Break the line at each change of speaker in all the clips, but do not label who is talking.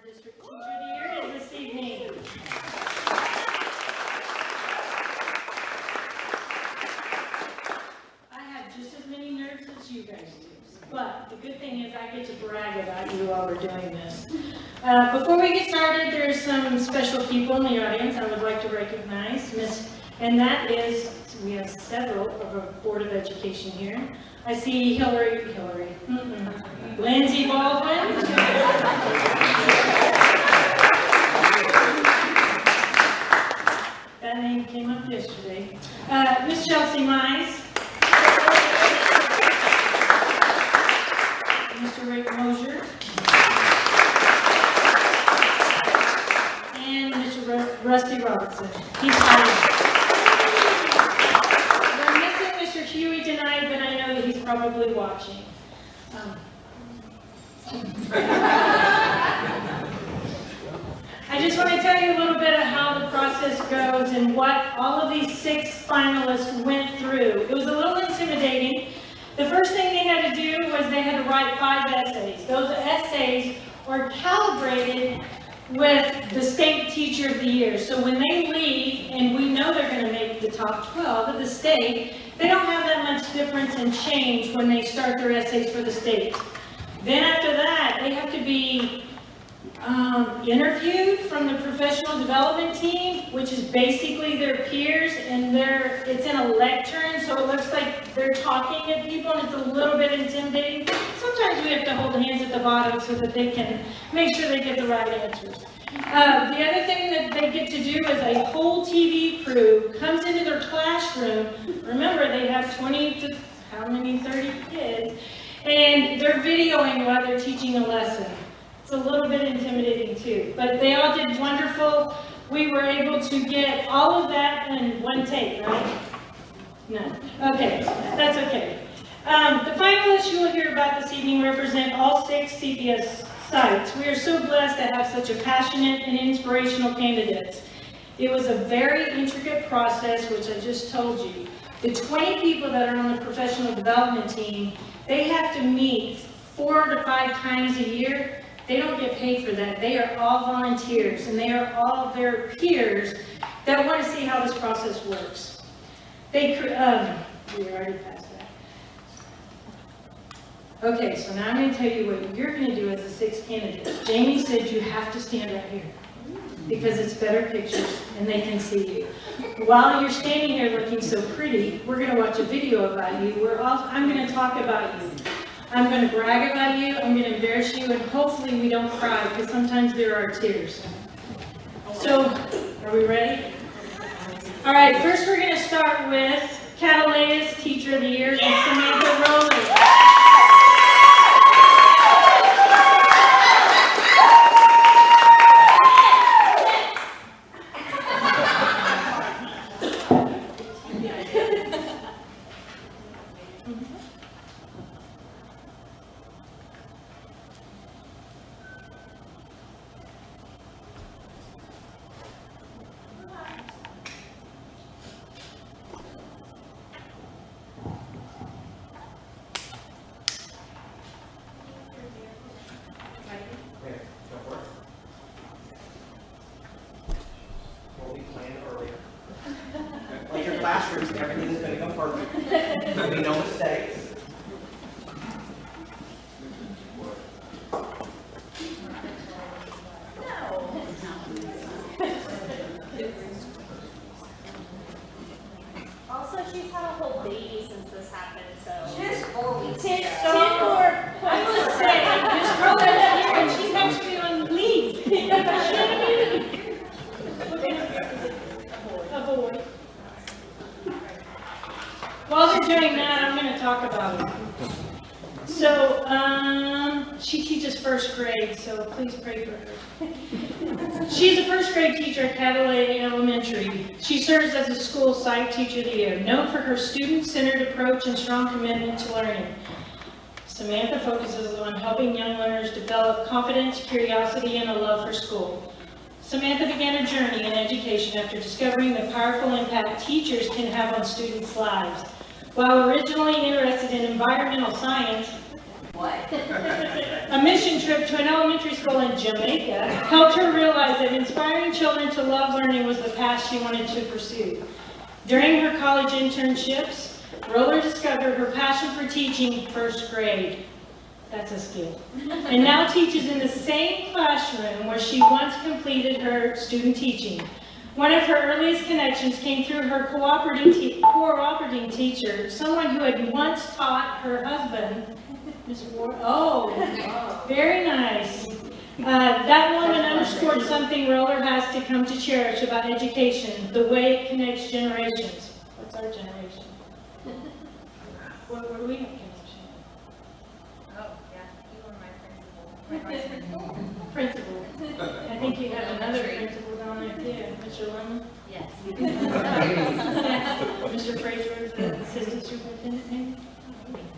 District Teacher of the Year is this evening. I have just as many nerves as you guys do, but the good thing is I get to brag about you while we're doing this. Before we get started, there's some special people in the audience I would like to recognize, and that is, we have several of our Board of Education here. I see Lindsay Baldwin. That name came up yesterday. Miss Chelsea Mize. Mr. Rick Mosier. And Mr. Rusty Robertson. He's fine. We're missing Mr. Huey tonight, but I know that he's probably watching. I just want to tell you a little bit of how the process goes and what all of these 6 finalists went through. It was a little intimidating. The first thing they had to do was they had to write 5 essays. Those essays are calibrated with the State Teacher of the Year. So when they leave, and we know they're going to make the top 12 of the state, they don't have that much difference in change when they start their essays for the state. Then after that, they have to be interviewed from the professional development team, which is basically their peers, and it's in a lectern, so it looks like they're talking at people, and it's a little bit intimidating. Sometimes we have to hold hands at the bottom so that they can make sure they get the right answers. The other thing that they get to do is a whole TV crew comes into their classroom. Remember, they have 20 to 30 kids, and they're videoing while they're teaching a lesson. It's a little bit intimidating too, but they all did wonderful. We were able to get all of that in one take, right? No. Okay, that's okay. The finalists you will hear about this evening represent all 6 CPS sites. We are so blessed to have such a passionate and inspirational candidates. It was a very intricate process, which I just told you. The 20 people that are on the professional development team, they have to meet 4 to 5 times a year. They don't get paid for that. They are all volunteers, and they are all their peers that want to see how this process works. We already passed that. Okay, so now I'm going to tell you what you're going to do as the 6 candidates. Jamie said you have to stand right here because it's better pictures and they can see you. While you're standing here looking so pretty, we're going to watch a video about you. I'm going to talk about you. I'm going to brag about you, I'm going to embarrass you, and hopefully we don't cry, because sometimes there are tears. So, are we ready? All right, first we're going to start with Catalina's Teacher of the Year, Samantha Rowley.
Classrooms, everything is going to go perfect. There'll be no mistakes.
Also, she's had a whole baby since this happened, so.
Just 4 weeks.
I will say, Miss Rowley's here, and she's actually on leave. A boy. While they're doing that, I'm going to talk about it. So, she teaches 1st grade, so please pray for her. She's a 1st grade teacher at Catalina Elementary. She serves as a school site teacher of the year, known for her student-centered approach and strong commitment to learning. Samantha focuses on helping young learners develop confidence, curiosity, and a love for school. Samantha began a journey in education after discovering the powerful impact teachers can have on students' lives. While originally interested in environmental science, A mission trip to an elementary school in Jamaica helped her realize that inspiring children to love learning was the path she wanted to pursue. During her college internships, Roller discovered her passion for teaching first grade. That's a skill. And now teaches in the same classroom where she once completed her student teaching. One of her earliest connections came through her cooperating teacher, someone who had once taught her husband, Ms. Ward. Oh, very nice. That woman underscored something Roller has to come to cherish about education, the way it connects generations. What's our generation? Where do we have connection?
Oh, yeah, you were my principal.
Principal. I think you have another principal down there too, Mr. Lemon.
Yes.
Mr. Fraser is the assistant superintendent, maybe?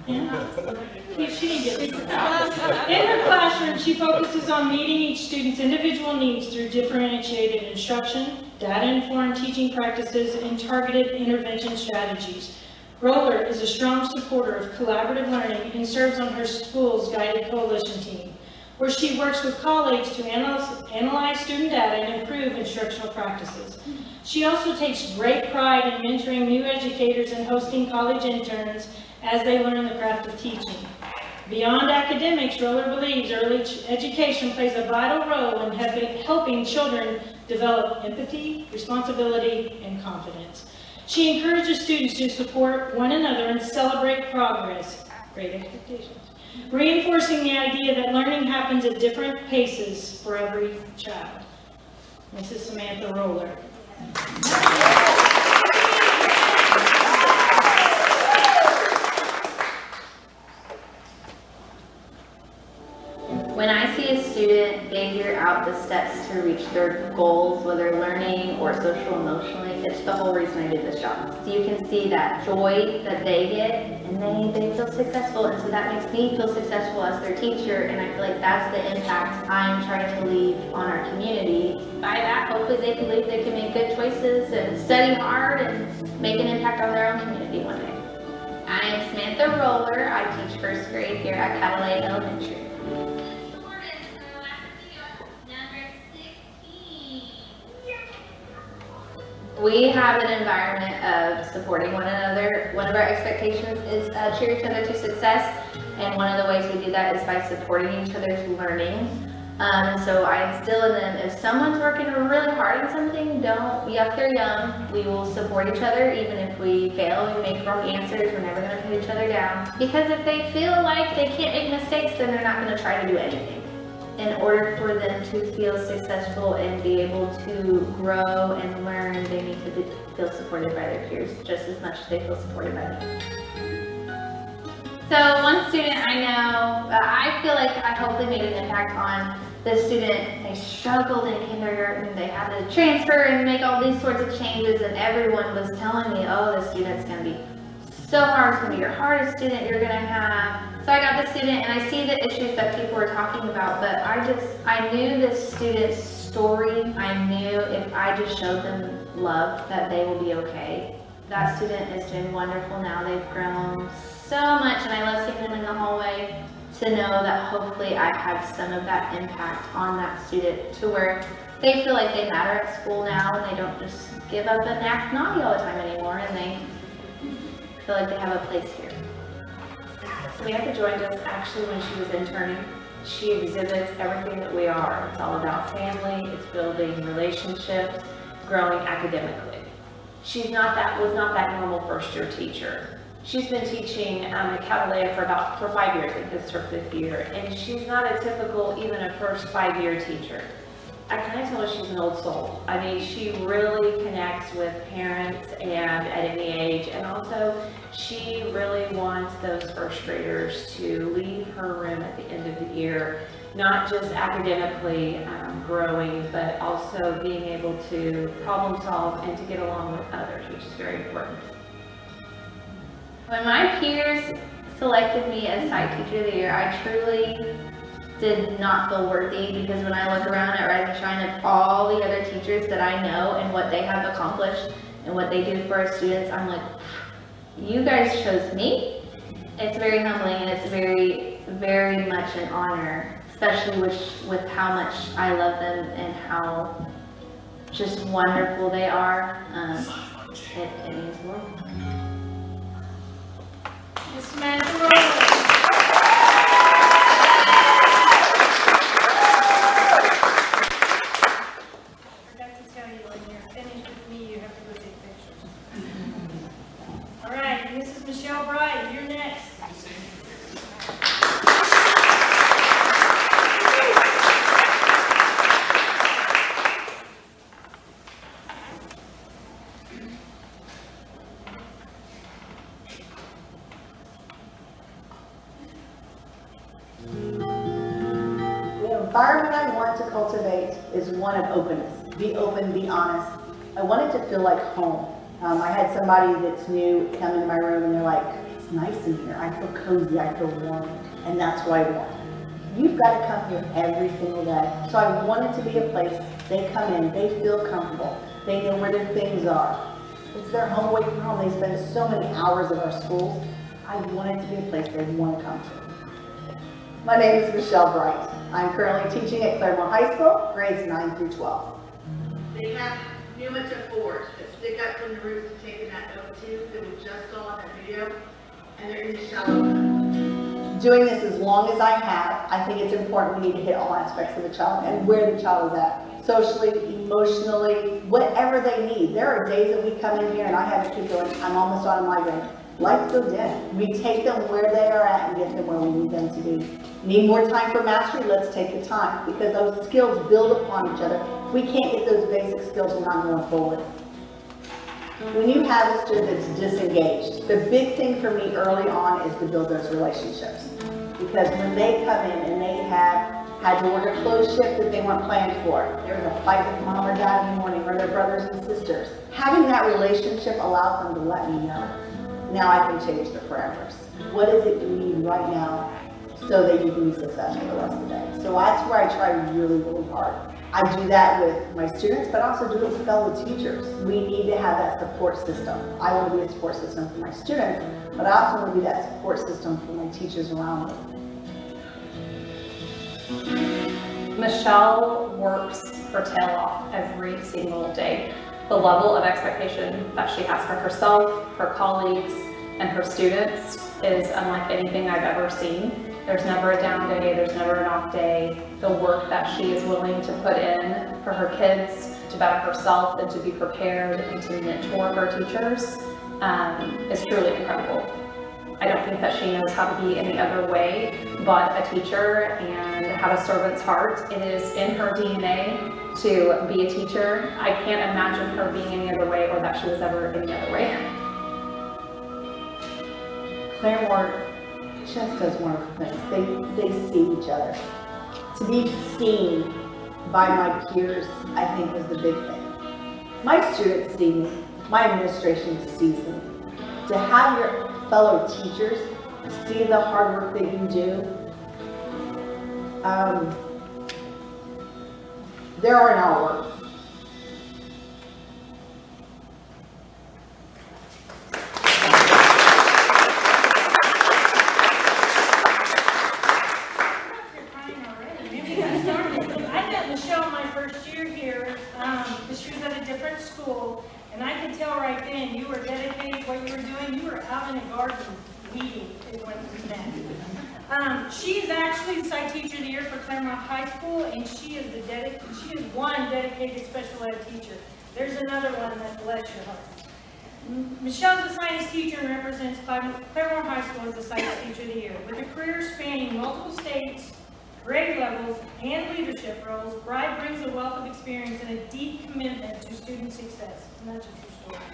Yeah. She didn't get it. In her classroom, she focuses on meeting each student's individual needs through differentiated instruction, data-informed teaching practices, and targeted intervention strategies. Roller is a strong supporter of collaborative learning and serves on her school's guided coalition team, where she works with colleagues to analyze student data and improve instructional practices. She also takes great pride in mentoring new educators and hosting college interns as they learn the craft of teaching. Beyond academics, Roller believes early education plays a vital role in helping children develop empathy, responsibility, and confidence. She encourages students to support one another and celebrate progress, great expectations, reinforcing the idea that learning happens at different paces for every child. Mrs. Samantha Roller.
When I see a student figure out the steps to reach their goals, whether learning or social emotionally, it's the whole reason I did this job. So you can see that joy that they get, and they feel successful, and so that makes me feel successful as their teacher, and I feel like that's the impact I'm trying to leave on our community. By that, hopefully they can leave, they can make good choices and study hard and make an impact on their own community one day. I am Samantha Roller. I teach first grade here at Catalay Elementary. We have an environment of supporting one another. One of our expectations is cheer each other to success, and one of the ways we do that is by supporting each other's learning. So I instill in them, if someone's working really hard on something, if they're young, we will support each other. Even if we fail, we make wrong answers, we're never going to put each other down. Because if they feel like they can't make mistakes, then they're not going to try to do anything. In order for them to feel successful and be able to grow and learn, they need to feel supported by their peers just as much as they feel supported by me. So one student I know, I feel like I hopefully made an impact on this student. They struggled in kindergarten, they had to transfer and make all these sorts of changes, and everyone was telling me, oh, this student's going to be so hard, it's going to be your hardest student you're going to have. So I got this student, and I see the issues that people were talking about, but I knew this student's story. I knew if I just showed them love, that they will be okay. That student is doing wonderful now. They've grown so much, and I love seeing them in the hallway, to know that hopefully I had some of that impact on that student to where they feel like they matter at school now, and they don't just give up and act naughty all the time anymore, and they feel like they have a place here.
Samantha joined us actually when she was interning. She exhibits everything that we are. It's all about family, it's building relationships, growing academically. Was not that normal first year teacher. She's been teaching at Catalay for 5 years. I think this is her 5th year, and she's not a typical, even a first 5-year teacher. I kind of tell her she's an old soul. I mean, she really connects with parents and at any age, and also she really wants those first graders to leave her room at the end of the year, not just academically growing, but also being able to problem solve and to get along with others, which is very important.
When my peers selected me as Site Teacher of the Year, I truly did not feel worthy, because when I look around at Rise and Shine at all the other teachers that I know and what they have accomplished and what they do for our students, I'm like, you guys chose me. It's very humbling, and it's very very much an honor, especially with how much I love them and how just wonderful they are. It means the world.
Miss Samantha Michelle Bright, you're next.
The environment I want to cultivate is one of openness. Be open, be honest. I want it to feel like home. I had somebody that's new come into my room and they're like, it's nice in here. I feel cozy, I feel warm, and that's what I want. You've got to come here every single day. So I want it to be a place they come in, they feel comfortable, they know where their things are. It's their home away from home. They spend so many hours at our schools. I want it to be a place they want to come to. My name is Michelle Bright. I'm currently teaching at Claremore High School, grades 9 through 12. They have pneumatic boards that stick up from the roof to take in that O2 that we just saw in that video, and they're in the shallow. Doing this as long as I have, I think it's important we need to hit all aspects of the child and where the child is at. Socially, emotionally, whatever they need. There are days that we come in here and I have a kid going, I'm almost on a migraine. Life goes in. We take them where they are at and get them where we need them to be. Need more time for mastery? Let's take the time, because those skills build upon each other. We can't get those basic skills, we're not going forward. When you have a student that's disengaged, the big thing for me early on is to build those relationships. Because when they come in and they have had to work a closed shift that they weren't planned for, there was a fight with mom or dad in the morning, or their brothers and sisters, having that relationship allows them to let me know. Now I can change the parameters. What is it you need right now so that you can be successful the rest of the day? So that's where I try really, really hard. I do that with my students, but also do it with fellow teachers. We need to have that support system. I want to be a support system for my students, but I also want to be that support system for my teachers around me.
Michelle works her tail off every single day. The level of expectation that she has for herself, her colleagues, and her students is unlike anything I've ever seen. There's never a down day, there's never an off day. The work that she is willing to put in for her kids, to better herself and to be prepared and to mentor her teachers is truly incredible. I don't think that she knows how to be any other way but a teacher and have a servant's heart. It is in her DNA to be a teacher. I can't imagine her being any other way, or that she was ever any other way.
Claremore just does wonderful things. They see each other. To be seen by my peers, I think, was the big thing. My students see me. My administration sees me. To have your fellow teachers see the hard work that you do, there are no words.
I met Michelle my first year here, because she was at a different school, and I could tell right then you were dedicated to what you were doing. You were out in a garden weeding is when we met. She is actually the site teacher of the year for Claremore High School, and she is one dedicated special ed teacher. There's another one that bless your heart. Michelle's a science teacher and represents Claremore High School as the science teacher of the year. With a career spanning multiple states, grade levels, and leadership roles, Bright brings a wealth of experience and a deep commitment to student success. And that's a true story.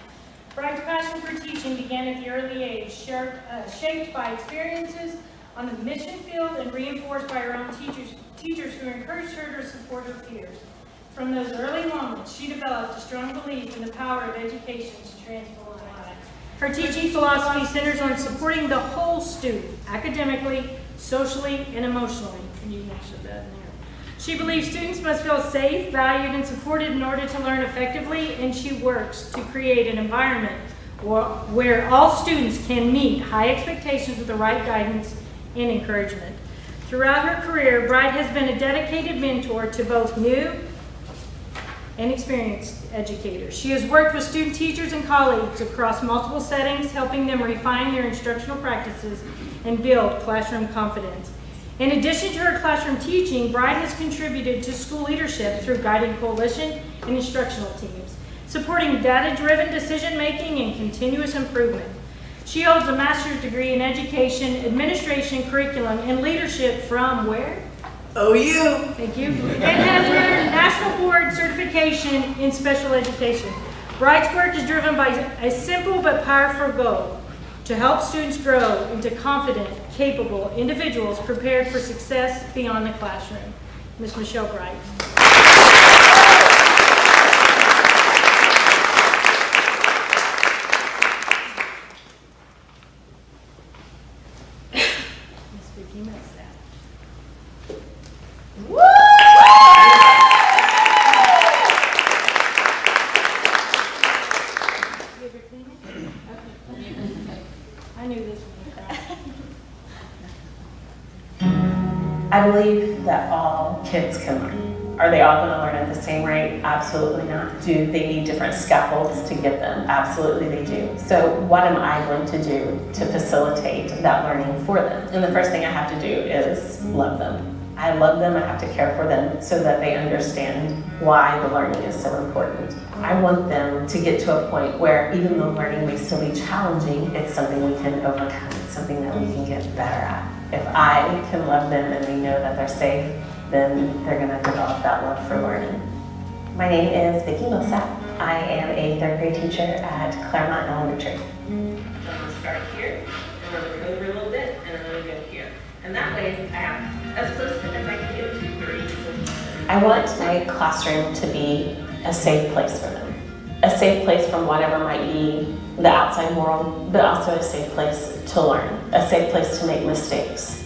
Bright's passion for teaching began at the early age, shaped by experiences on the mission field and reinforced by her own teachers who encouraged her to support her peers. From those early moments, she developed a strong belief in the power of education to transform lives. Her teaching philosophy centers on supporting the whole student, academically, socially, and emotionally. You mentioned that in there. She believes students must feel safe, valued, and supported in order to learn effectively, and she works to create an environment where all students can meet high expectations with the right guidance and encouragement. Throughout her career, Bright has been a dedicated mentor to both new and experienced educators. She has worked with student teachers and colleagues across multiple settings, helping them refine their instructional practices and build classroom confidence. In addition to her classroom teaching, Bright has contributed to school leadership through guiding coalition and instructional teams, supporting data-driven decision-making and continuous improvement. She holds a master's degree in education, administration, curriculum, and leadership from where?
OU.
Thank you. And has earned National Board certification in special education. Bright's work is driven by a simple but powerful goal: to help students grow into confident, capable individuals prepared for success beyond the classroom. Ms. Michelle Bright. Ms. Vicki Millsap. You ever clean it? Okay. I knew this one would cry.
I believe that all kids can learn. Are they all going to learn at the same rate? Absolutely not. Do they need different scaffolds to get them? Absolutely they do. So what am I going to do to facilitate that learning for them? And the first thing I have to do is love them. I love them, I have to care for them so that they understand why the learning is so important. I want them to get to a point where even though learning may still be challenging, it's something we can overcome, it's something that we can get better at. If I can love them and they know that they're safe, then they're going to develop that love for learning. My name is Vicki Millsap. I am a third grade teacher at Claremore Elementary. I'm going to start here, and I'm going to go over a little bit, and I'm going to go here. And that way I have as close as I can get to 3. I want my classroom to be a safe place for them. A safe place from whatever might be the outside world, but also a safe place to learn, a safe place to make mistakes.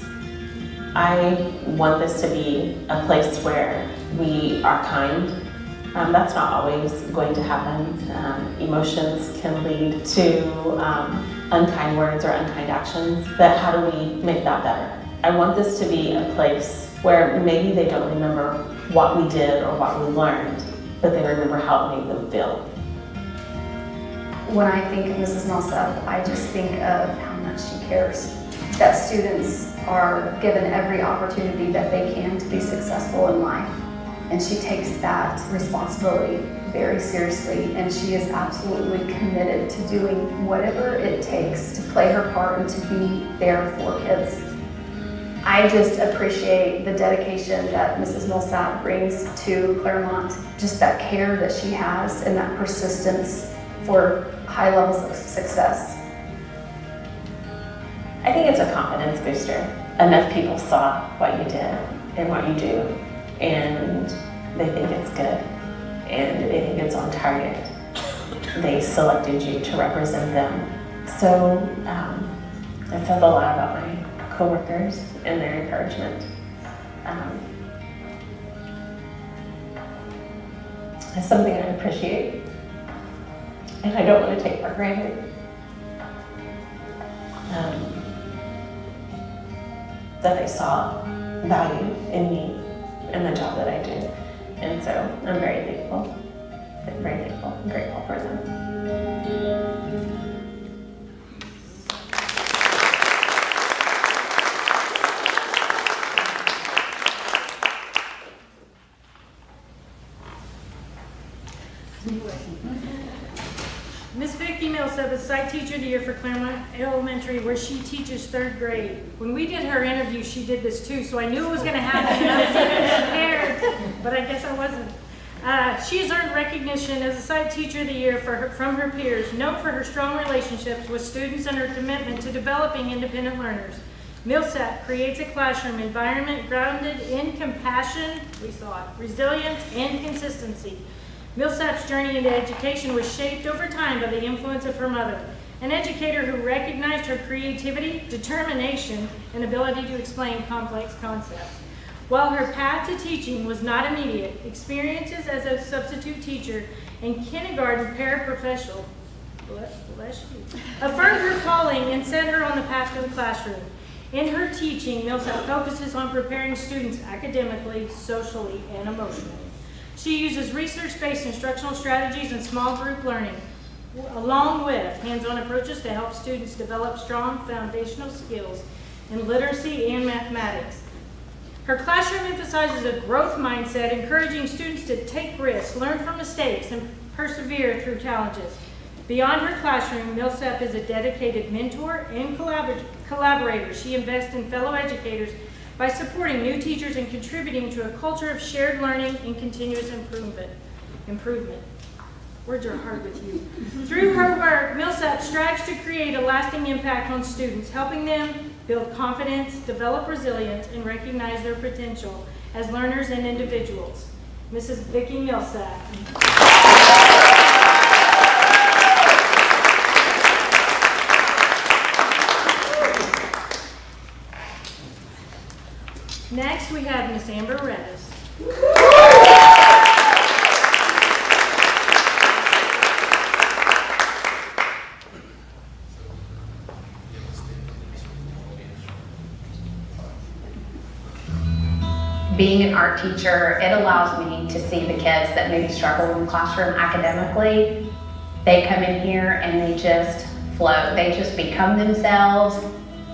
I want this to be a place where we are kind. That's not always going to happen. Emotions can lead to unkind words or unkind actions, but how do we make that better? I want this to be a place where maybe they don't remember what we did or what we learned, but they remember how it made them feel.
When I think of Mrs. Millsap, I just think of how much she cares. That students are given every opportunity that they can to be successful in life. And she takes that responsibility very seriously, and she is absolutely committed to doing whatever it takes to play her part and to be there for kids. I just appreciate the dedication that Mrs. Millsap brings to Claremont, just that care that she has and that persistence for high levels of success.
I think it's a confidence booster. Enough people saw what you did and what you do, and they think it's good, and they think it's on target. They selected you to represent them. So it says a lot about my coworkers and their encouragement. It's something I appreciate, and I don't want to take for granted. That they saw value in me and the job that I do. And so I'm very thankful and grateful for them.
Ms. Vicki Millsap is Site Teacher of the Year for Claremore Elementary, where she teaches 3rd grade. When we did her interview, she did this too, so I knew it was going to happen. I was prepared, but I guess I wasn't. She has earned recognition as a Site Teacher of the Year from her peers, known for her strong relationships with students and her commitment to developing independent learners. Millsap creates a classroom environment grounded in compassion, we saw it, resilience, and consistency. Millsap's journey into education was shaped over time by the influence of her mother, an educator who recognized her creativity, determination, and ability to explain complex concepts. While her path to teaching was not immediate, experiences as a substitute teacher and kindergarten paraprofessional affirmed her calling and set her on the path to the classroom. In her teaching, Millsap focuses on preparing students academically, socially, and emotionally. She uses research-based instructional strategies and small group learning, along with hands-on approaches to help students develop strong foundational skills in literacy and mathematics. Her classroom emphasizes a growth mindset, encouraging students to take risks, learn from mistakes, and persevere through challenges. Beyond her classroom, Millsap is a dedicated mentor and collaborator. She invests in fellow educators by supporting new teachers and contributing to a culture of shared learning and continuous improvement. Words are hard with you. Through her work, Millsap strives to create a lasting impact on students, helping them build confidence, develop resilience, and recognize their potential as learners and individuals. Mrs. Vicki Millsap. Next, we have Miss Amber Redis.
Being an art teacher, it allows me to see the kids that maybe struggle in the classroom academically. They come in here and they just flow. They just become themselves,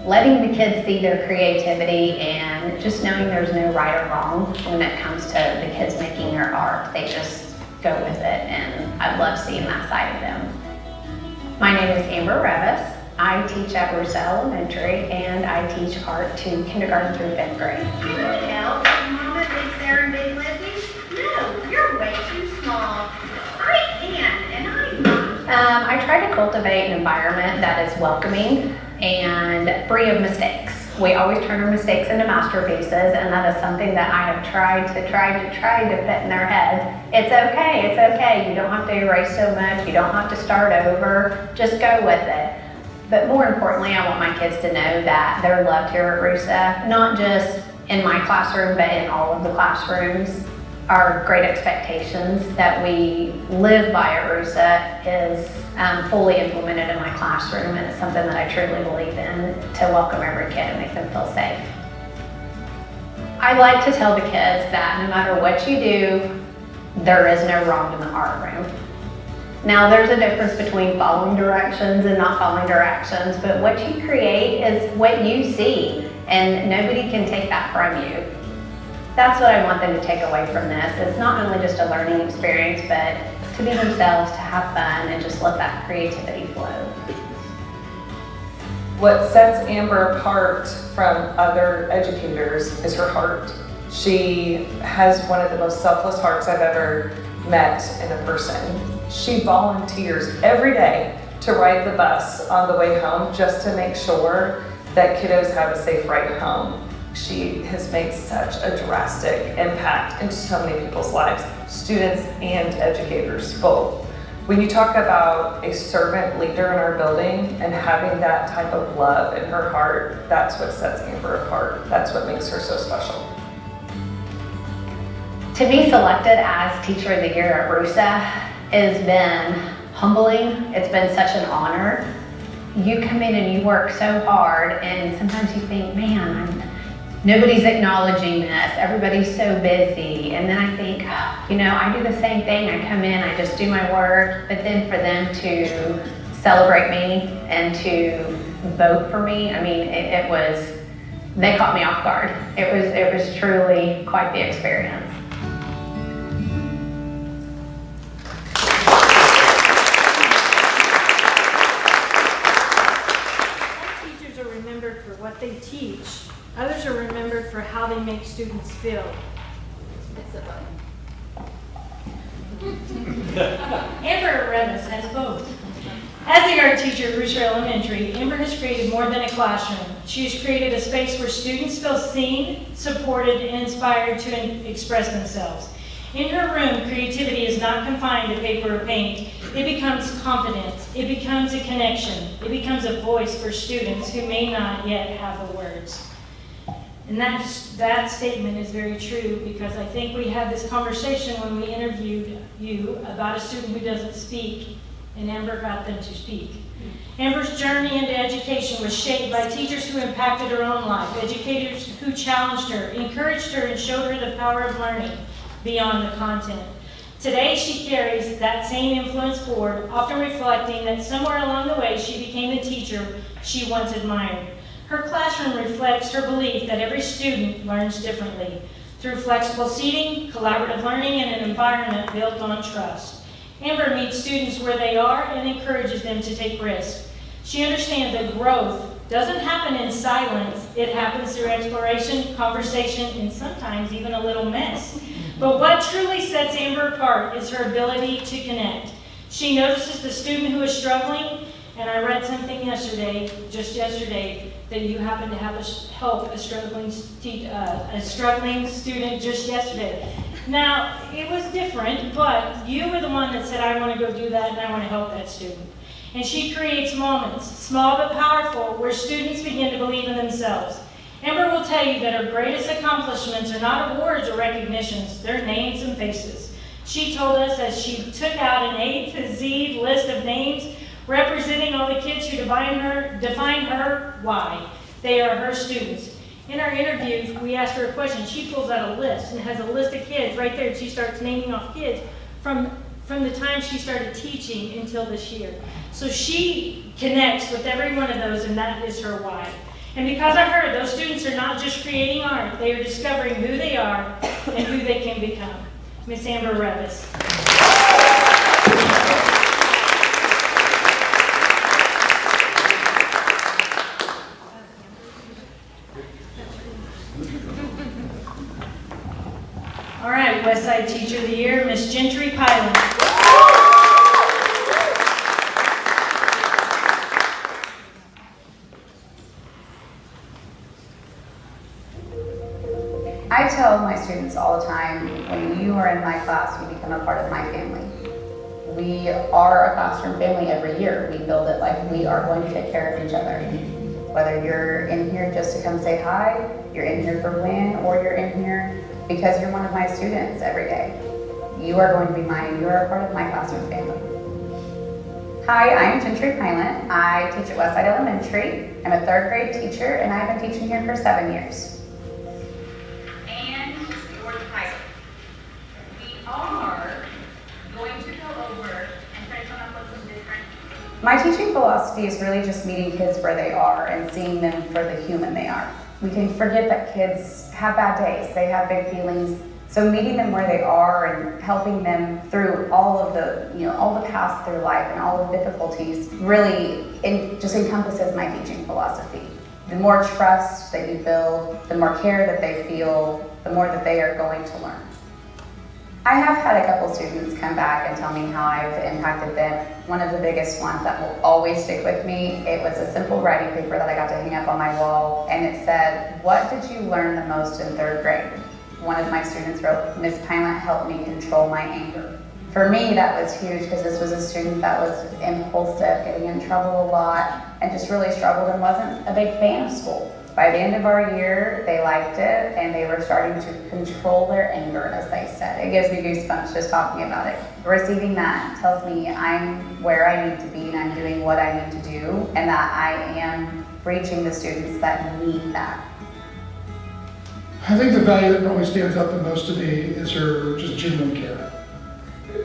letting the kids see their creativity and just knowing there's no right or wrong when it comes to the kids making their art. They just go with it, and I love seeing that side of them. My name is Amber Revis. I teach at Rusa Elementary, and I teach art to kindergarten through 5th grade.
Can you tell Mama, Big Sarah, and Big Lizzie? No, you're way too small. I can, and I'm not.
I try to cultivate an environment that is welcoming and free of mistakes. We always turn our mistakes into masterpieces, and that is something that I have tried to put in their heads. It's okay, it's okay. You don't have to erase so much. You don't have to start over. Just go with it. But more importantly, I want my kids to know that they're loved here at Rusa, not just in my classroom, but in all of the classrooms. Our great expectations that we live by at Rusa is fully implemented in my classroom, and it's something that I truly believe in, to welcome every kid and make them feel safe. I like to tell the kids that no matter what you do, there is no wrong in the art room. Now, there's a difference between following directions and not following directions, but what you create is what you see, and nobody can take that from you. That's what I want them to take away from this. It's not only just a learning experience, but to be themselves, to have fun, and just let that creativity flow.
What sets Amber apart from other educators is her heart. She has one of the most selfless hearts I've ever met in a person. She volunteers every day to ride the bus on the way home just to make sure that kiddos have a safe ride home. She has made such a drastic impact in so many people's lives, students and educators, both. When you talk about a servant leader in our building and having that type of love in her heart, that's what sets Amber apart. That's what makes her so special.
To be selected as Teacher of the Year at Rusa has been humbling. It's been such an honor. You come in and you work so hard, and sometimes you think, man, nobody's acknowledging this. Everybody's so busy. And then I think, you know, I do the same thing. I come in, I just do my work, but then for them to celebrate me and to vote for me, I mean, it was, they caught me off guard. It was truly quite the experience.
For what they teach, others are remembered for how they make students feel.
It's a book.
Amber Revis has both. As the art teacher at Rusa Elementary, Amber has created more than a classroom. She has created a space where students feel seen, supported, and inspired to express themselves. In her room, creativity is not confined to paper or paint. It becomes confidence. It becomes a connection. It becomes a voice for students who may not yet have the words. And that statement is very true, because I think we had this conversation when we interviewed you about a student who doesn't speak and Amber got them to speak. Amber's journey into education was shaped by teachers who impacted her own life, educators who challenged her, encouraged her, and showed her the power of learning beyond the content. Today, she carries that same influence forward, often reflecting that somewhere along the way she became the teacher she once admired. Her classroom reflects her belief that every student learns differently through flexible seating, collaborative learning, and an environment built on trust. Amber meets students where they are and encourages them to take risks. She understands that growth doesn't happen in silence. It happens through exploration, conversation, and sometimes even a little mess. But what truly sets Amber apart is her ability to connect. She notices the student who is struggling, and I read something just yesterday, that you happen to have help a struggling student just yesterday. Now, it was different, but you were the one that said, I want to go do that and I want to help that student. And she creates moments, small but powerful, where students begin to believe in themselves. Amber will tell you that her greatest accomplishments are not awards or recognitions, they're names and faces. She told us as she took out an A to Z list of names representing all the kids who define her why. They are her students. In our interview, we asked her a question. She pulls out a list and has a list of kids right there. She starts naming off kids from the time she started teaching until this year. So she connects with every one of those, and that is her why. And because of her, those students are not just creating art, they are discovering who they are and who they can become. Miss Amber Revis. All right, Westside Teacher of the Year, Miss Gentry Pyland.
I tell my students all the time, when you are in my class, you become a part of my family. We are a classroom family every year. We build it like we are going to take care of each other. Whether you're in here just to come say hi, you're in here for win, or you're in here because you're one of my students every day. You are going to be mine. You are a part of my classroom family. Hi, I'm Gentry Pylant. I teach at Westside Elementary. I'm a 3rd grade teacher, and I've been teaching here for 7 years.
And your title. We are going to go over and try to come up with some different.
My teaching philosophy is really just meeting kids where they are and seeing them for the human they are. We can forget that kids have bad days, they have big feelings. So meeting them where they are and helping them through all of the, all the paths through life and all the difficulties really just encompasses my teaching philosophy. The more trust that you build, the more care that they feel, the more that they are going to learn. I have had a couple students come back and tell me how I've impacted them. One of the biggest ones that will always stick with me, it was a simple writing paper that I got to hang up on my wall, and it said, "What did you learn the most in 3rd grade?" One of my students wrote, "Miss Pylant helped me control my anger." For me, that was huge because this was a student that was impulsive, getting in trouble a lot, and just really struggled and wasn't a big fan of school. By the end of our year, they liked it, and they were starting to control their anger, as they said. It gives me goosebumps just talking about it. Receiving that tells me I'm where I need to be, and I'm doing what I need to do, and that I am reaching the students that need that.
I think the value that probably stands out the most to me is her just genuine care.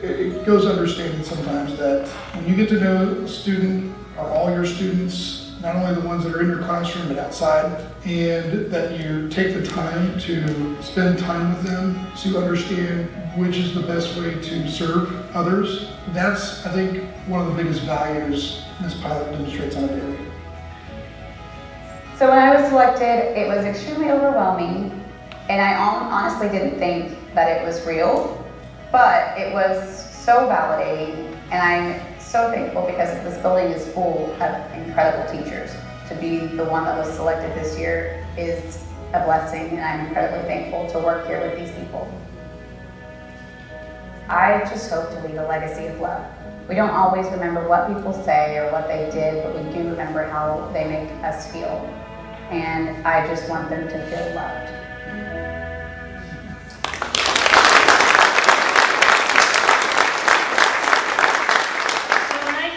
It goes understanding sometimes that when you get to know a student, or all your students, not only the ones that are in your classroom but outside, and that you take the time to spend time with them to understand which is the best way to serve others. That's, I think, one of the biggest values Ms. Pylant demonstrates on a daily.
So when I was selected, it was extremely overwhelming, and I honestly didn't think that it was real, but it was so validating, and I'm so thankful because this building is full of incredible teachers. To be the one that was selected this year is a blessing, and I'm incredibly thankful to work here with these people. I just hope to leave a legacy of love. We don't always remember what people say or what they did, but we do remember how they make us feel. And I just want them to feel loved.
So when I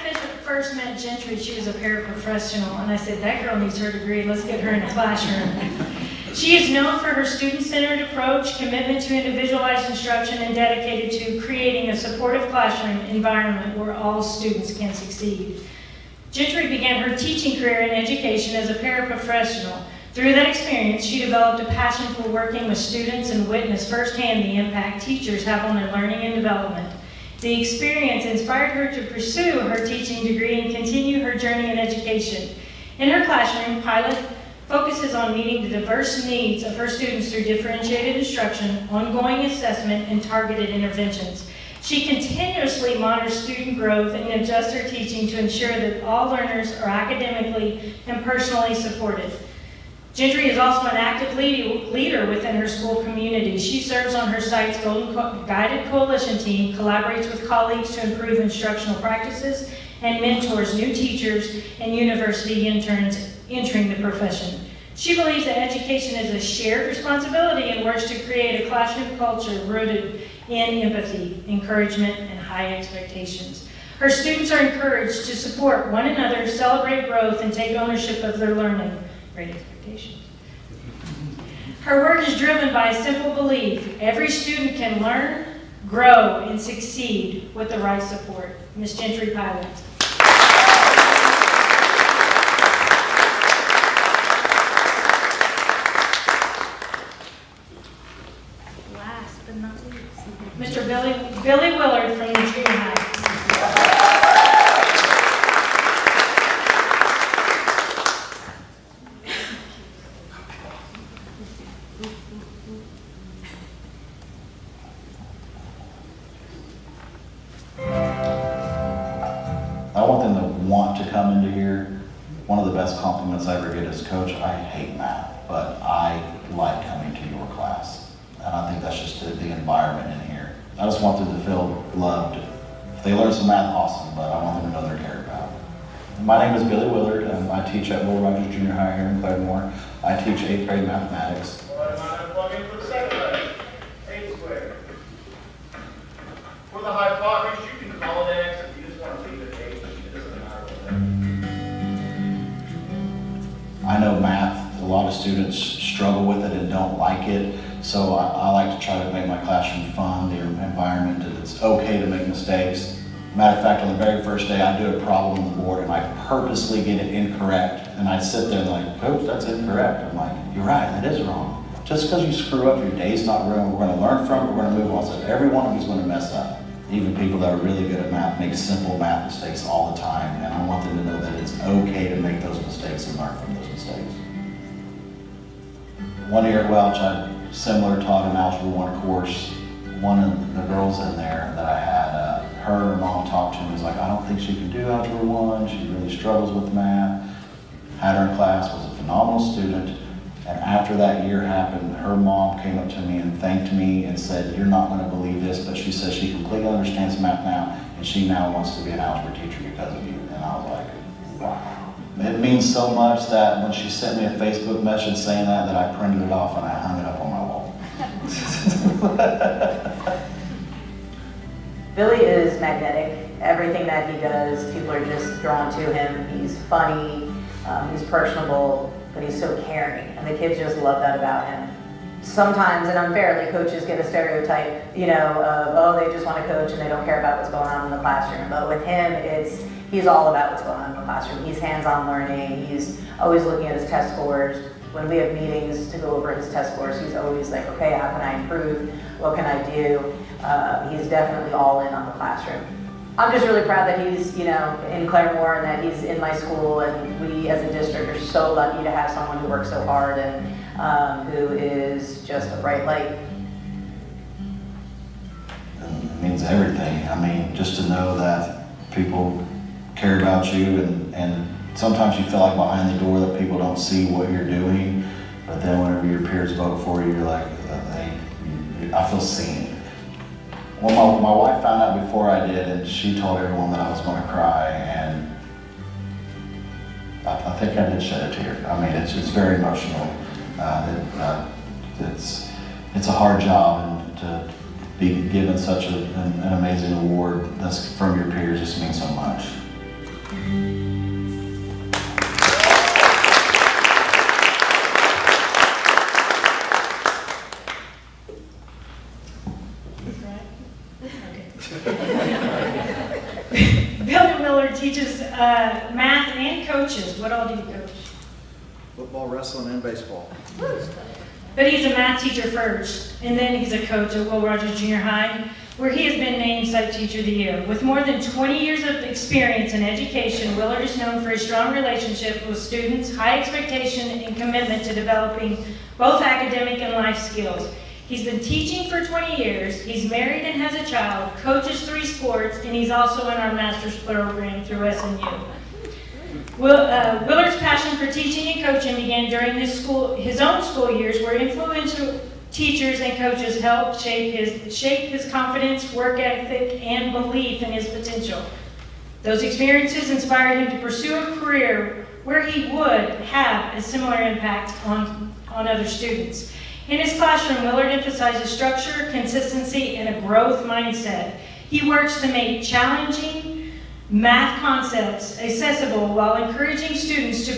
paraprofessional, and I said, that girl needs her degree, let's get her in a classroom. She is known for her student-centered approach, commitment to individualized instruction, and dedicated to creating a supportive classroom environment where all students can succeed. Gentry began her teaching career in education as a paraprofessional. Through that experience, she developed a passion for working with students and witnessed firsthand the impact teachers have on their learning and development. The experience inspired her to pursue her teaching degree and continue her journey in education. In her classroom, Pilot focuses on meeting the diverse needs of her students through differentiated instruction, ongoing assessment, and targeted interventions. She continuously monitors student growth and adjusts her teaching to ensure that all learners are academically and personally supported. Gentry is also an active leader within her school community. She serves on her site's Golden Guided Coalition team, collaborates with colleagues to improve instructional practices, and mentors new teachers and university interns entering the profession. She believes that education is a shared responsibility and works to create a classroom culture rooted in empathy, encouragement, and high expectations. Her students are encouraged to support one another, celebrate growth, and take ownership of their learning. Great expectations. Her work is driven by a simple belief: every student can learn, grow, and succeed with the right support. Ms. Gentry Pilot. Last but not least, Mr. Billy Willard from the junior high.
I want them to want to come into here. One of the best compliments I ever get as coach, I hate math, but I like coming to your class. And I think that's just the environment in here. I just want them to feel loved. If they learn some math, awesome, but I want them to know they're cared about. My name is Billy Willard, and I teach at Will Rogers Junior High here in Claremore. I teach 8th grade mathematics.
What am I going to plug in for the second letter? 8 squared. For the hypotenuse, you can call it x if you just want to leave it 8. It doesn't matter what that is.
I know math, a lot of students struggle with it and don't like it, so I like to try to make my classroom fun, the environment, that it's okay to make mistakes. Matter of fact, on the very first day, I do a problem on the board and I purposely get it incorrect, and I sit there and like, Coach, that's incorrect. I'm like, you're right, that is wrong. Just because you screw up, your day's not ruined. We're going to learn from it, we're going to move on. So every one of you is going to mess up. Even people that are really good at math make simple math mistakes all the time, and I want them to know that it's okay to make those mistakes and learn from those mistakes. One year at Welch, I similar taught an Algebra 1 course. One of the girls in there that I had, her mom talked to me, was like, I don't think she can do Algebra 1, she really struggles with math. Had her in class, was a phenomenal student, and after that year happened, her mom came up to me and thanked me and said, you're not going to believe this, but she says she completely understands math now, and she now wants to be an algebra teacher because of you. And I was like, wow. It means so much that when she sent me a Facebook message saying that I printed it off and I hung it up on my wall.
Billy is magnetic. Everything that he does, people are just drawn to him. He's funny, he's personable, but he's so caring, and the kids just love that about him. Sometimes, and unfairly, coaches get a stereotype, you know, of, oh, they just want to coach and they don't care about what's going on in the classroom. But with him, he's all about what's going on in the classroom. He's hands-on learning. He's always looking at his test scores. When we have meetings to go over his test scores, he's always like, okay, how can I improve? What can I do? He's definitely all in on the classroom. I'm just really proud that he's, you know, in Claremore and that he's in my school, and we as a district are so lucky to have someone who works so hard and who is just a bright light.
It means everything. I mean, just to know that people care about you, and sometimes you feel like behind the door that people don't see what you're doing, but then whenever your peers vote for you, you're like, I feel seen. Well, my wife found out before I did, and she told everyone that I was going to cry, and I think I did shed a tear. I mean, it's very emotional. It's a hard job, and to be given such an amazing award that's from your peers just means so much.
Billy Willard teaches math and coaches. What all do you coach?
Football, wrestling, and baseball.
But he's a math teacher first, and then he's a coach at Will Rogers Junior High, where he has been named Site Teacher of the Year. With more than 20 years of experience in education, Willard is known for his strong relationship with students, high expectation, and commitment to developing both academic and life skills. He's been teaching for 20 years, he's married and has a child, coaches 3 sports, and he's also in our master's program through SNU. Willard's passion for teaching and coaching began during his own school years, where influential teachers and coaches helped shape his confidence, work ethic, and belief in his potential. Those experiences inspired him to pursue a career where he would have a similar impact on other students. In his classroom, Willard emphasizes structure, consistency, and a growth mindset. He works to make challenging math concepts accessible while encouraging students to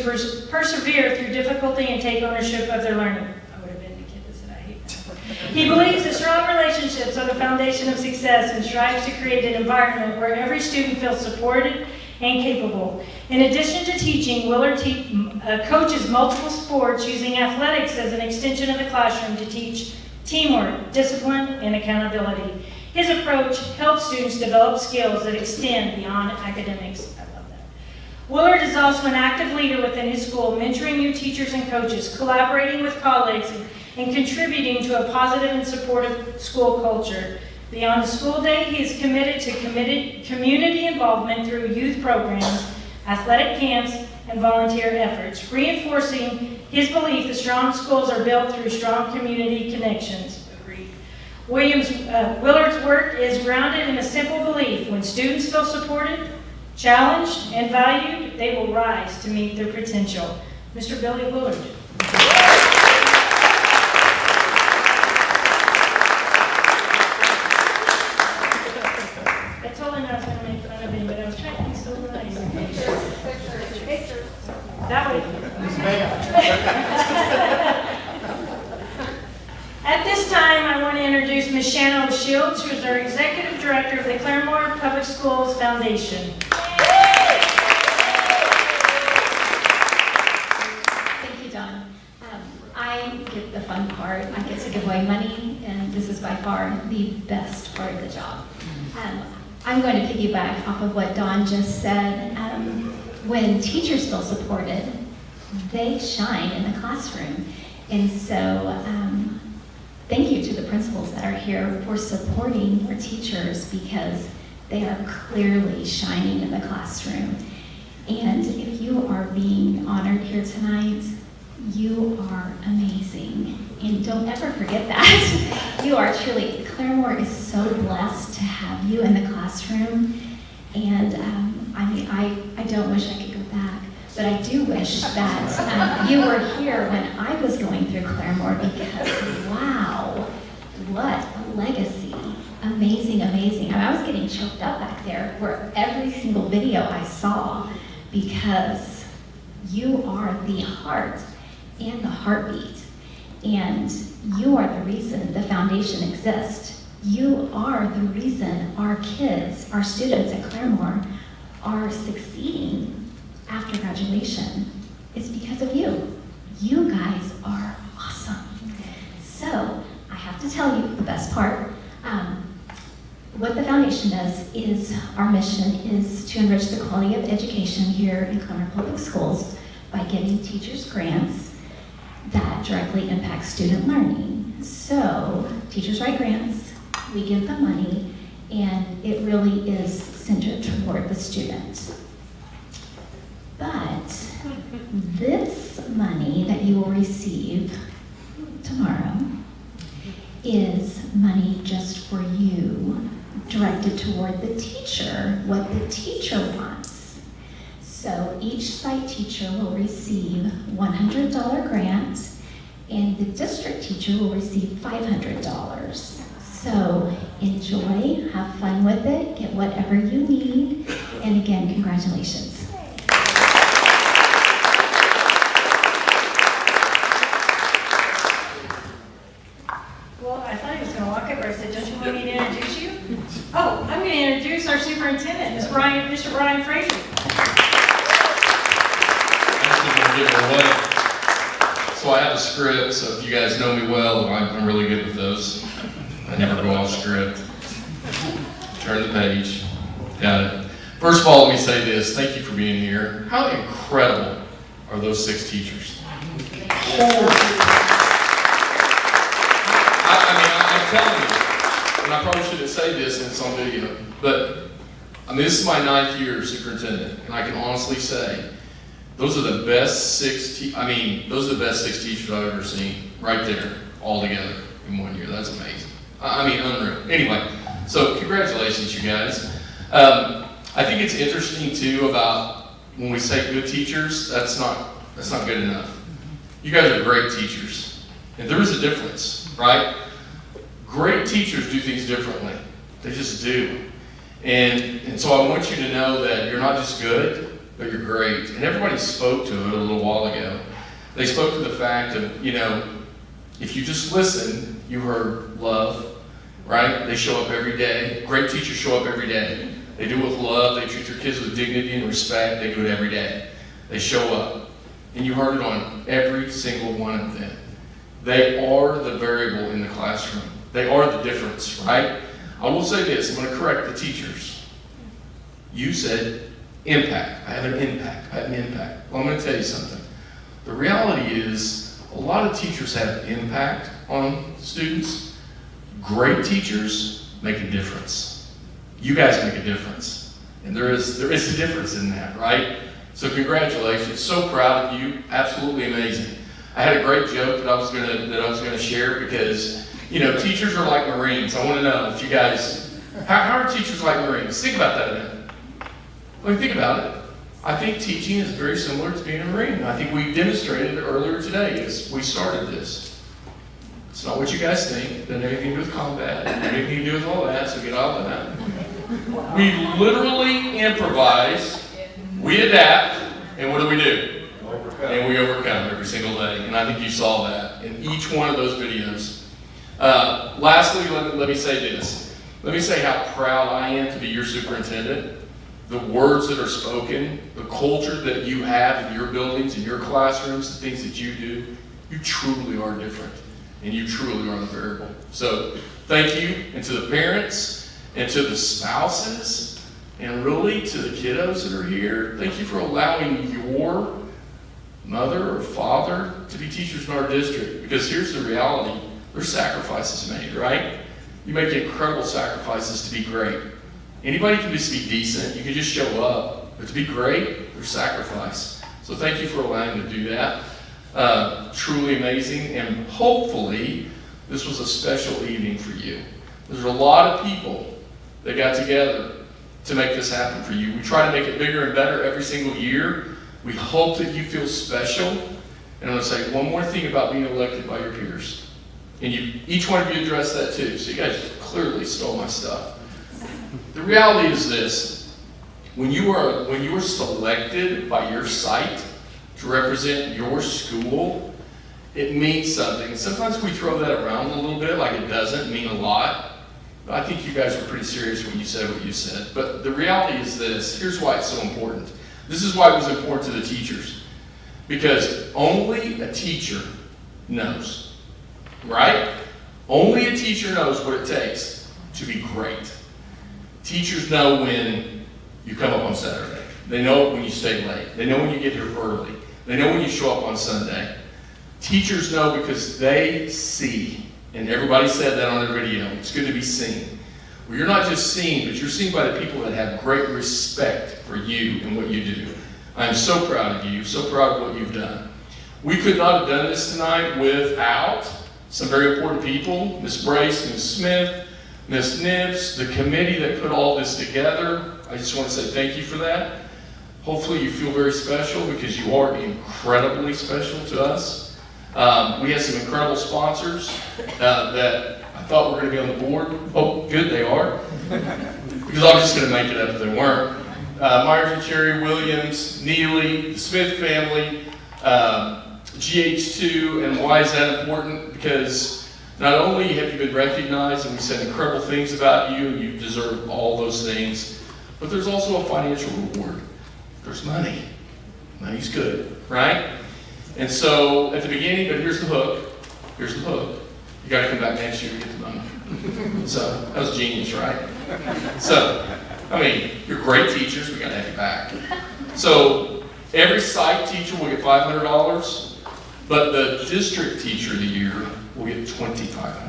persevere through difficulty and take ownership of their learning. I would have been the kid that said I hate math. He believes that strong relationships are the foundation of success and strives to create an environment where every student feels supported and capable. In addition to teaching, Willard coaches multiple sports using athletics as an extension of the classroom to teach teamwork, discipline, and accountability. His approach helps students develop skills that extend beyond academics. I love that. Willard is also an active leader within his school, mentoring new teachers and coaches, collaborating with colleagues, and contributing to a positive and supportive school culture. Beyond the school day, he is committed to community involvement through youth programs, athletic camps, and volunteer efforts, reinforcing his belief that strong schools are built through strong community connections. Agreed. Willard's work is grounded in a simple belief: when students feel supported, challenged, and valued, they will rise to meet their potential. Mr. Billy Willard. I told him I was going to make fun of him, but I was trying to be so nice. Pictures. That way. At this time, I want to introduce Ms. Shannon Shields, who is our Executive Director of the Claremore Public Schools Foundation.
Thank you, Dawn. I get the fun part. I get to give away money, and this is by far the best part of the job. I'm going to piggyback off of what Dawn just said. When teachers feel supported, they shine in the classroom. And so thank you to the principals that are here for supporting our teachers, because they are clearly shining in the classroom. And if you are being honored here tonight, you are amazing. And don't ever forget that. You are truly, Claremore is so blessed to have you in the classroom. And I don't wish I could go back, but I do wish that you were here when I was going through Claremore, because wow, what a legacy. Amazing, amazing. I was getting choked up back there for every single video I saw, because you are the heart and the heartbeat. And you are the reason the foundation exists. You are the reason our kids, our students at Claremore, are succeeding after graduation. It's because of you. You guys are awesome. So I have to tell you the best part. What the foundation does is, our mission is to enrich the quality of education here in Claremore Public Schools by giving teachers grants that directly impact student learning. So teachers write grants, we give them money, and it really is centered toward the student. But this money that you will receive tomorrow is money just for you, directed toward the teacher, what the teacher wants. So each site teacher will receive $100 grant, and the district teacher will receive $500. So enjoy, have fun with it, get whatever you need, and again, congratulations.
Well, I thought he was gonna walk up, I said, don't you want me to introduce you? Oh, I'm gonna introduce our superintendent, Mr. Brian Fraser.
So I have a script, so if you guys know me well, I'm really good with those. I never go off script. Turn the page. Got it. First of all, let me say this. Thank you for being here. How incredible are those 6 teachers? I'm telling you, and I probably shouldn't say this and it's on video, but I mean, this is my 9th year as superintendent, and I can honestly say, those are the best 6 teachers I've ever seen, right there, all together in 1 year. That's amazing. I mean, unreal. Anyway, so congratulations, you guys. I think it's interesting too about when we say good teachers, that's not good enough. You guys are great teachers, and there is a difference, right? Great teachers do things differently. They just do. And so I want you to know that you're not just good, but you're great. And everybody spoke to it a little while ago. They spoke to the fact of, you know, if you just listen, you heard love, right? They show up every day. Great teachers show up every day. They do it with love. They treat their kids with dignity and respect. They do it every day. They show up. And you heard it on every single one of them. They are the variable in the classroom. They are the difference, right? I will say this. I'm going to correct the teachers. You said impact. I have an impact. I have an impact. Well, I'm going to tell you something. The reality is a lot of teachers have impact on students. Great teachers make a difference. You guys make a difference. And there is a difference in that, right? So congratulations. So proud of you. Absolutely amazing. I had a great joke that I was gonna share because, you know, teachers are like Marines. I want to know if you guys, how are teachers like Marines? Think about that a minute. I mean, think about it. I think teaching is very similar to being a Marine. I think we demonstrated it earlier today as we started this. It's not what you guys think. It doesn't have anything to do with combat. It doesn't have anything to do with all that, so get all of that. We literally improvise, we adapt, and what do? And we overcome every single day. And I think you saw that in each one of those videos. Lastly, let me say this. Let me say how proud I am to be your superintendent. The words that are spoken, the culture that you have in your buildings, in your classrooms, the things that you do, you truly are different. And you truly are the variable. So thank you, and to the parents, and to the spouses, and really to the kiddos that are here. Thank you for allowing your mother or father to be teachers in our district. Because here's the reality, there's sacrifices made, right? You make incredible sacrifices to be great. Anybody can just be decent, you can just show up, but to be great, there's sacrifice. So thank you for allowing me to do that. Truly amazing, and hopefully this was a special evening for you. There's a lot of people that got together to make this happen for you. We try to make it bigger and better every single year. We hope that you feel special. And I'm going to say one more thing about being elected by your peers. And each one of you addressed that too, so you guys clearly stole my stuff. The reality is this: when you are selected by your site to represent your school, it means something. Sometimes we throw that around a little bit like it doesn't mean a lot. But I think you guys were pretty serious when you said what you said. But the reality is this. Here's why it's so important. This is why it was important to the teachers. Because only a teacher knows, right? Only a teacher knows what it takes to be great. Teachers know when you come up on Saturday. They know when you stay late. They know when you get here early. They know when you show up on Sunday. Teachers know because they see, and everybody said that on their video, it's good to be seen. Well, you're not just seen, but you're seen by the people that have great respect for you and what you do. I'm so proud of you, so proud of what you've done. We could not have done this tonight without some very important people, Ms. Brace, Ms. Smith, Ms. Nibs, the committee that put all this together. I just want to say thank you for that. Hopefully you feel very special because you are incredibly special to us. We had some incredible sponsors that I thought were going to be on the board. Oh, good, they are. Because I was just going to make it up if they weren't. Myers and Cherry, Williams, Neely, the Smith family, GH2, and why is that important? Because Not only have you been recognized and we said incredible things about you, and you deserve all those things, but there's also a financial reward. There's money. Money's good, right? And so at the beginning, but here's the hook. Here's the hook. You got to come back next year to get the money. So that was genius, right? So, I mean, you're great teachers. We got to have you back. So every site teacher will get $500, but the district teacher of the year will get $2,500.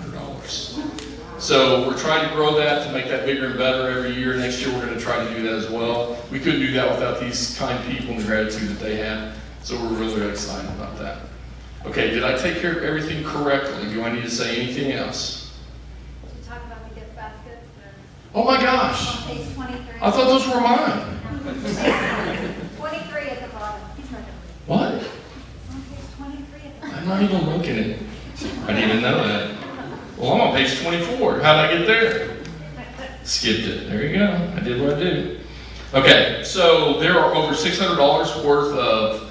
So we're trying to grow that to make that bigger and better every year. Next year we're going to try to do that as well. We couldn't do that without these kind people and the gratitude that they have. So we're really excited about that. Okay, did I take care of everything correctly? Do I need to say anything else?
Did you talk about the gift baskets?
Oh my gosh!
On page 23.
I thought those were mine.
23 at the bottom. He's not gonna read.
What?
On page 23 at the bottom.
I'm not even looking at it. I didn't even know that. Well, I'm on page 24. How'd I get there? Skipped it. There you go. I did what I did. Okay, so there are over $600 worth of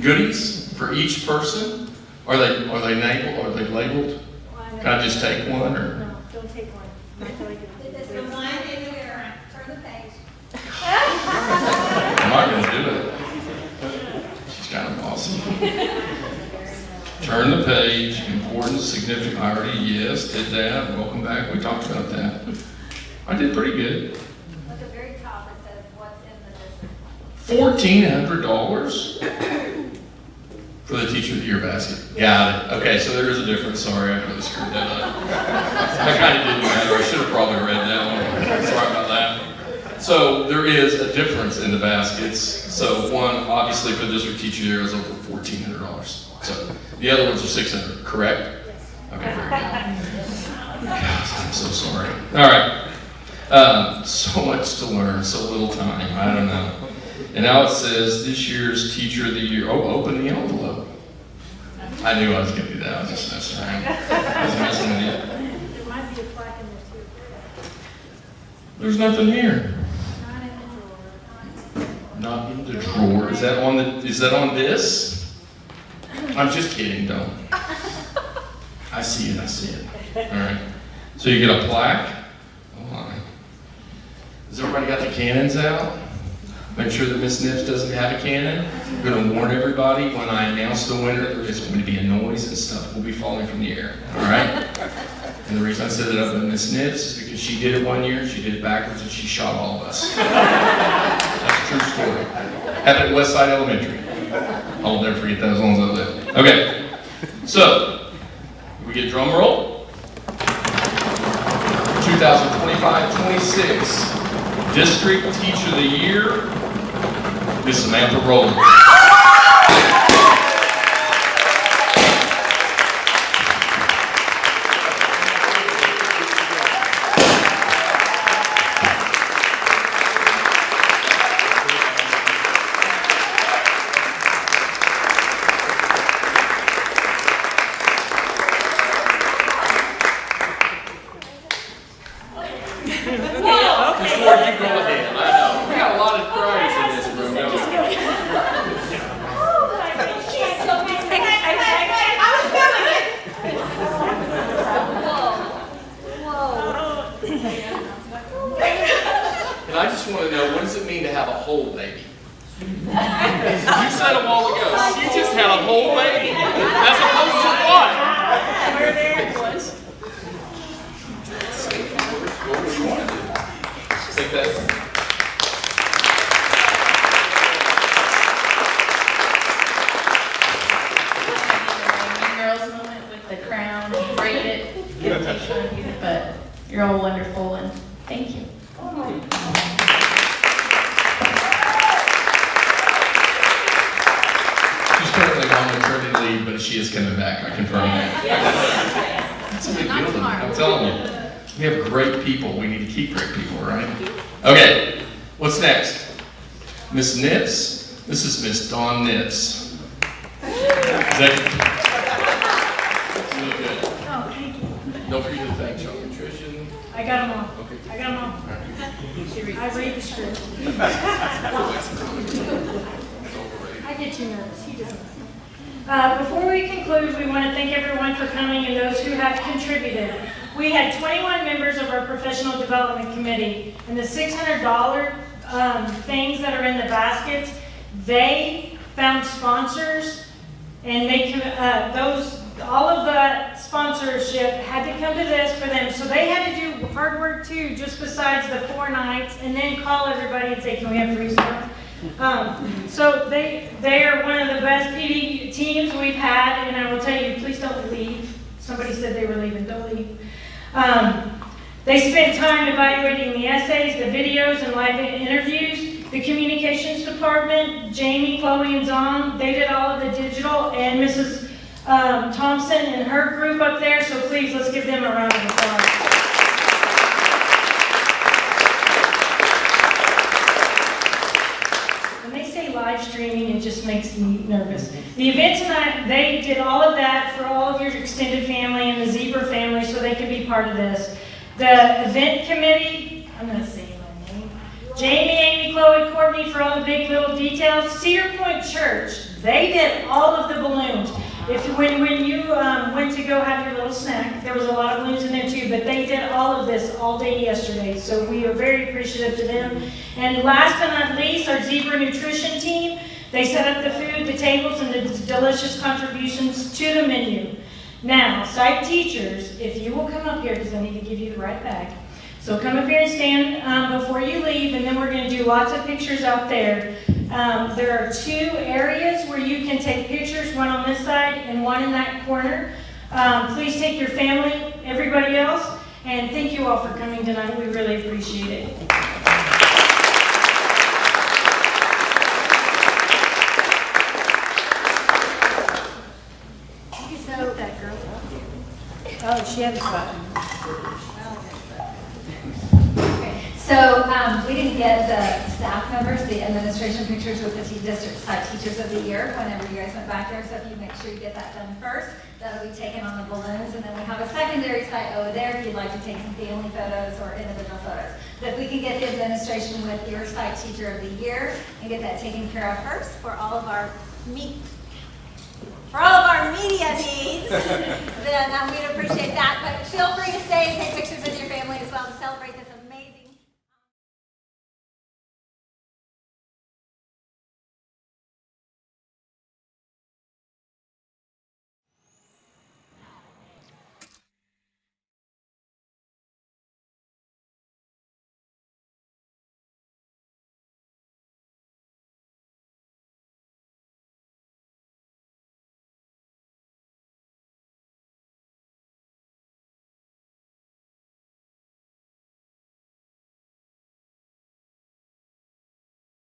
goodies for each person. Are they labeled? Are they labeled? Can I just take one? Or?
No, don't take one. Not till I get it. This is mine in the mirror. Turn the page.
I'm not going to do it. She's kind of awesome. Turn the page. Important, significant. I already, yes, did that. Welcome back. We talked about that. I did pretty good.
At the very top it says what's in the district.
$1,400 for the teacher of the year basket. Got it. Okay, so there is a difference. Sorry, I really screwed that up. I kind of didn't matter. I should have probably read that one. Sorry about that. So there is a difference in the baskets. So one, obviously, for the district teacher there is over $1,400. So the other ones are $600, correct? Okay, very good. God, I'm so sorry. All right. So much to learn, so little time. I don't know. And now it says this year's teacher of the year. Oh, open the envelope. I knew I was going to do that. I was just messing around. I was messing with you.
There might be a plaque in there too.
There's nothing here.
Not in the drawer.
Not in the drawer. Is that on the? Is that on this? I'm just kidding. Don't. I see it. I see it. All right. So you get a plaque. Oh my. Has everybody got the cannons out? Make sure that Miss Nips doesn't have a cannon. I'm going to warn everybody when I announce the winner, there's going to be a noise and stuff will be falling from the air. All right? And the reason I set it up with Miss Nips is because she did it one year, she did it backwards, and she shot all of us. That's a true story. Happened at Westside Elementary. I'll never forget that as long as I live. Okay. So, we get drum roll. 2025-26 District Teacher of the Year, Miss Samantha Rowland. Before you go ahead, I know. We got a lot of cryers in this room, don't we? And I just want to know, what does it mean to have a whole baby? You said a while ago, she just had a whole baby. As opposed to what?
Where there was.
What do you want to do? Take that.
Girls moment with the crown, break it, get a picture of you, but you're all wonderful and thank you.
She's currently on maternity leave, but she is coming back. I confirm that. That's a big deal. I'm telling you. We have great people. We need to keep great people, right? Okay. What's next? Miss Nips. This is Miss Dawn Nips. Really good.
Oh, thank you.
Don't forget to thank Chuck Nutrition.
I got them all.
Okay.
I got them all. I read the script. I get too nervous. He doesn't. Before we conclude, we want to thank everyone for coming and those who have contributed. We had 21 members of our professional development committee, and the $600 things that are in the baskets, they found sponsors, and they all of the sponsorship had to come to this for them. So they had to do hard work too, just besides the 4 nights, and then call everybody and say, can we have free stuff? So they are one of the best PD teams we've had, and I will tell you, please don't leave. Somebody said they were leaving, don't leave. They spent time evaluating the essays, the videos, and live interviews. The communications department, Jamie, Chloe, and Zong, they did all of the digital, and Mrs. Thompson and her group up there, so please, let's give them a round of applause. When they say live streaming, it just makes me nervous. The event tonight, they did all of that for all of your extended family and the Zebra family so they could be part of this. The event committee, I'm going to say my name, Jamie, Amy, Chloe, Courtney for all the big little details. Cedar Point Church, they did all of the balloons. When you went to go have your little snack, there was a lot of balloons in there too, but they did all of this all day yesterday, so we are very appreciative to them. And last but not least, our Zebra Nutrition team, they set up the food, the tables, and the delicious contributions to the menu. Now, site teachers, if you will come up here, because I need to give you the right bag. So come up here and stand before you leave, and then we're going to do lots of pictures out there. There are 2 areas where you can take pictures, one on this side and one in that corner. Please take your family, everybody else, and thank you all for coming tonight. We really appreciate it.
So, that girl.
Oh, she had a button.
So we didn't get the staff members, the administration pictures with the district site teachers of the year whenever you guys went back there. So if you make sure you get that done first, that'll be taken on the balloons. And then we have a secondary site over there if you'd like to take some family photos or individual photos. But if we can get the administration with your site teacher of the year and get that taken care of first for all of our media needs, then we'd appreciate that. But feel free to stay and take pictures with your family as well to celebrate this